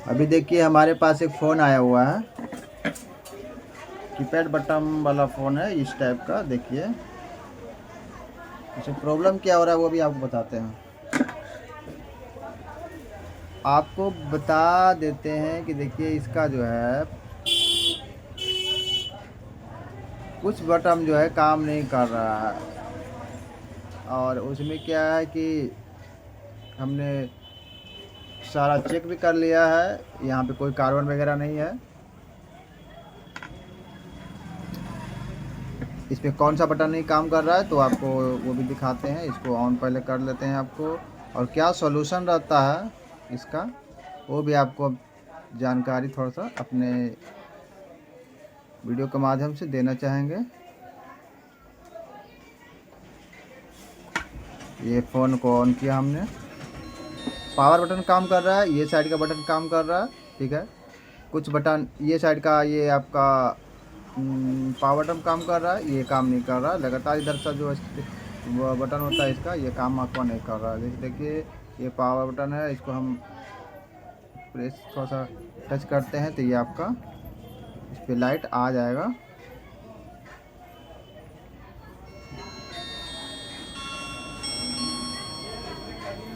अभी देखिए हमारे पास एक फ़ोन आया हुआ है, कीपैड बटन वाला फ़ोन है इस टाइप का। देखिए इसमें प्रॉब्लम क्या हो रहा है वो भी आपको बताते हैं। आपको बता देते हैं कि देखिए इसका जो है कुछ बटन जो है काम नहीं कर रहा है, और उसमें क्या है कि हमने सारा चेक भी कर लिया है, यहाँ पे कोई कार्बन वगैरह नहीं है। इसमें कौन सा बटन नहीं काम कर रहा है तो आपको वो भी दिखाते हैं। इसको ऑन पहले कर लेते हैं आपको, और क्या सॉल्यूशन रहता है इसका वो भी आपको जानकारी थोड़ा सा अपने वीडियो के माध्यम से देना चाहेंगे। ये फ़ोन को ऑन किया हमने, पावर बटन काम कर रहा है, ये साइड का बटन काम कर रहा है, ठीक है। कुछ बटन ये साइड का ये आपका पावर बटन काम कर रहा है, ये काम नहीं कर रहा। लगातार इधर से जो बटन होता है इसका ये काम आपका नहीं कर रहा है। जैसे देखिए ये पावर बटन है, इसको हम प्रेस थोड़ा सा टच करते हैं तो ये आपका इस पर लाइट आ जाएगा।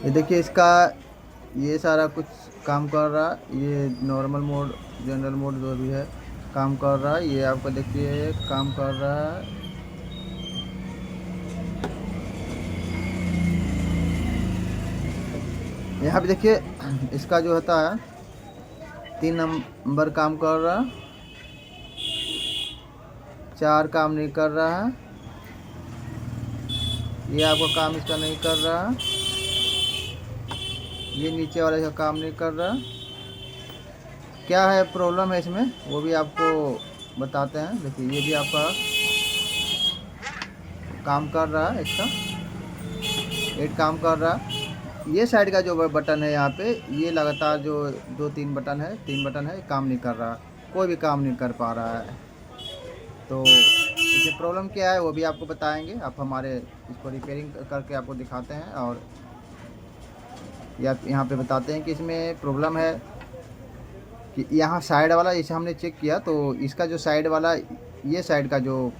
ये देखिए इसका ये सारा कुछ काम कर रहा है, ये नॉर्मल मोड जनरल मोड जो भी है काम कर रहा है, ये आपका देखिए काम कर रहा है। यहाँ पे देखिए इसका जो होता है 3 नंबर काम कर रहा है, 4 काम नहीं कर रहा है, ये आपका काम इसका नहीं कर रहा है, ये नीचे वाले का काम नहीं कर रहा। क्या है प्रॉब्लम है इसमें वो भी आपको बताते हैं। देखिए ये भी आपका काम कर रहा है, इसका 8 काम कर रहा है। ये साइड का जो बटन है यहाँ पे ये लगातार जो 2-3 बटन है, 3 बटन है, काम नहीं कर रहा, कोई भी काम नहीं कर पा रहा है। तो इसमें प्रॉब्लम क्या है वो भी आपको बताएंगे। आप हमारे इसको रिपेयरिंग करके आपको दिखाते हैं, और या यहाँ पे बताते हैं कि इसमें प्रॉब्लम है कि यहाँ साइड वाला इसे हमने चेक किया तो इसका जो साइड वाला ये साइड का जो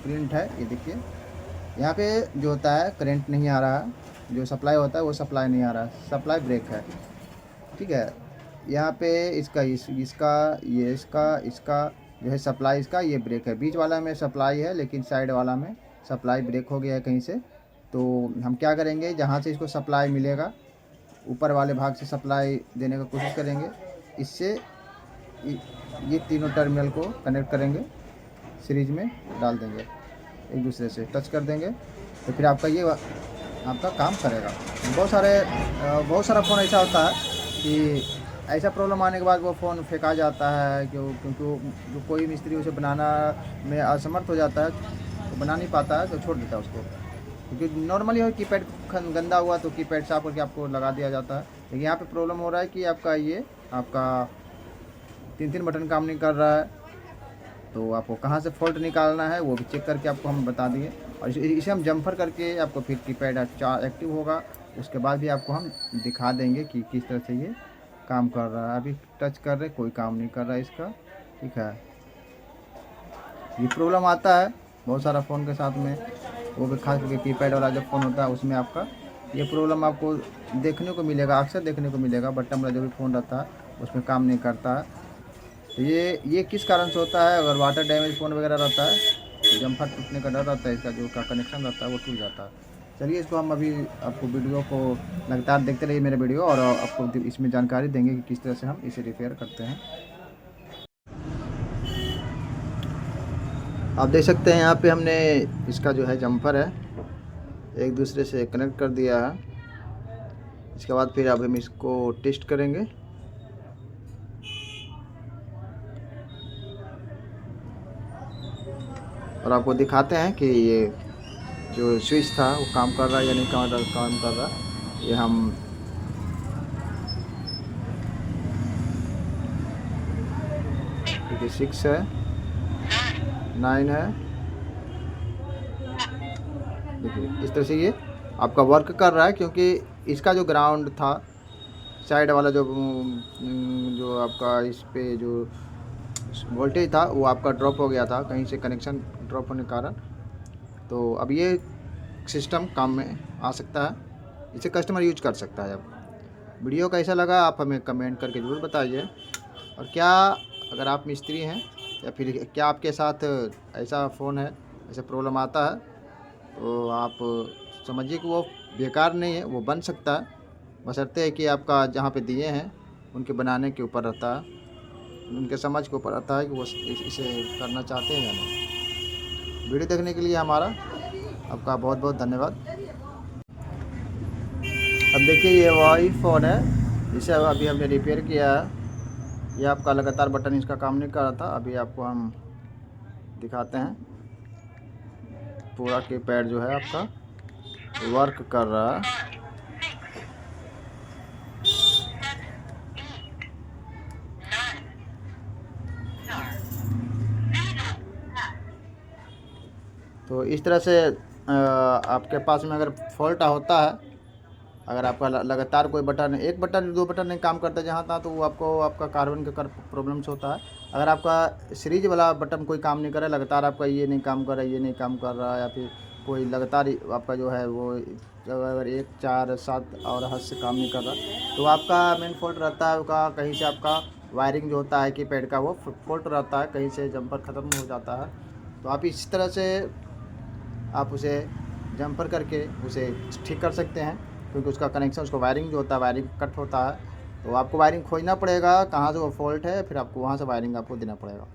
प्रिंट है ये देखिए यहाँ पे जो होता है करंट नहीं आ रहा है, जो सप्लाई होता है वो सप्लाई नहीं आ रहा है, सप्लाई ब्रेक है, ठीक है। यहाँ पे इसका इसका जो है सप्लाई इसका ये ब्रेक है, बीच वाला में सप्लाई है लेकिन साइड वाला में सप्लाई ब्रेक हो गया है कहीं से। तो हम क्या करेंगे, जहाँ से इसको सप्लाई मिलेगा ऊपर वाले भाग से सप्लाई देने का कोशिश करेंगे। इससे ये तीनों टर्मिनल को कनेक्ट करेंगे, सीरीज में डाल देंगे, एक दूसरे से टच कर देंगे तो फिर आपका ये आपका काम करेगा। बहुत सारा फ़ोन ऐसा होता है कि ऐसा प्रॉब्लम आने के बाद वो फ़ोन फेंका जाता है, क्योंकि जो कोई मिस्त्री उसे बनाना में असमर्थ हो जाता है तो बना नहीं पाता है तो छोड़ देता है उसको। क्योंकि नॉर्मली हो कीपैड गंदा हुआ तो कीपैड साफ करके आपको लगा दिया जाता है। लेकिन यहाँ पे प्रॉब्लम हो रहा है कि आपका 3 बटन काम नहीं कर रहा है, तो आपको कहाँ से फॉल्ट निकालना है वो भी चेक करके आपको हम बता दिए। और इसे हम जम्फर करके आपको फिर कीपैड एक्टिव होगा, उसके बाद भी आपको हम दिखा देंगे कि किस तरह से ये काम कर रहा है। अभी टच कर रहे कोई काम नहीं कर रहा है इसका, ठीक है। ये प्रॉब्लम आता है बहुत सारा फ़ोन के साथ में, वो भी खास करके कीपैड वाला जो फ़ोन होता है उसमें आपका ये प्रॉब्लम आपको देखने को मिलेगा, अक्सर देखने को मिलेगा। बटन वाला जो भी फ़ोन रहता है उसमें काम नहीं करता है। तो ये किस कारण से होता है, अगर वाटर डैमेज फ़ोन वगैरह रहता है तो जम्फर टूटने का डर रहता है, इसका जो का कनेक्शन रहता है वो टूट जाता है। चलिए इसको हम अभी आपको वीडियो को लगातार देखते रहिए मेरे वीडियो, और आपको इसमें जानकारी देंगे कि किस तरह से हम इसे रिपेयर करते हैं। आप देख सकते हैं यहाँ पे हमने इसका जो है जम्फर है एक दूसरे से कनेक्ट कर दिया है। इसके बाद फिर अब हम इसको टेस्ट करेंगे। और आपको दिखाते हैं कि ये जो स्विच था वो काम कर रहा है या नहीं काम कर रहा। ये हम देखिए 6 है, 9 है, देखिए इस तरह से ये आपका वर्क कर रहा है। क्योंकि इसका जो ग्राउंड था साइड वाला जो आपका इस पे जो वोल्टेज था वो आपका ड्रॉप हो गया था, कहीं से कनेक्शन ड्रॉप होने के कारण। तो अब ये सिस्टम काम में आ सकता है, इसे कस्टमर यूज कर सकता है। अब वीडियो कैसा लगा आप हमें कमेंट करके ज़रूर बताइए। और क्या अगर आप मिस्त्री हैं या फिर क्या आपके साथ ऐसा फ़ोन है, ऐसा प्रॉब्लम आता है, तो आप समझिए कि वो बेकार नहीं है, वो बन सकता है, बशर्ते है कि आपका जहाँ पे दिए हैं उनके बनाने के ऊपर रहता है, उनके समझ के ऊपर रहता है कि वो इसे करना चाहते हैं या नहीं। वीडियो देखने के लिए हमारा आपका बहुत बहुत धन्यवाद। अब देखिए ये वही फ़ोन है जिसे अभी हमने रिपेयर किया है। ये आपका लगातार बटन इसका काम नहीं कर रहा था, अभी आपको हम दिखाते हैं। पूरा कीपैड जो है आपका वर्क कर रहा है। तो इस तरह से आपके पास में अगर फॉल्ट होता है, अगर आपका लगातार कोई बटन, एक बटन दो बटन नहीं काम करता जहाँ तहाँ, तो वो आपका कार्बन का प्रॉब्लम्स होता है। अगर आपका सीरीज वाला बटन कोई काम नहीं कर रहा है, लगातार आपका ये नहीं काम कर रहा है, ये नहीं काम कर रहा है, या फिर कोई लगातार आपका जो है वो अगर 1 4 7 और हद से काम नहीं कर रहा, तो आपका मेन फॉल्ट रहता है का कहीं से आपका वायरिंग जो होता है कीपैड का वो फॉल्ट रहता है, कहीं से जम्पर ख़त्म हो जाता है। तो आप इस तरह से आप उसे जम्पर करके उसे ठीक कर सकते हैं, क्योंकि उसका कनेक्शन, उसका वायरिंग जो होता है वायरिंग कट होता है, तो आपको वायरिंग खोजना पड़ेगा कहाँ से वो फॉल्ट है, फिर आपको वहाँ से वायरिंग आपको देना पड़ेगा।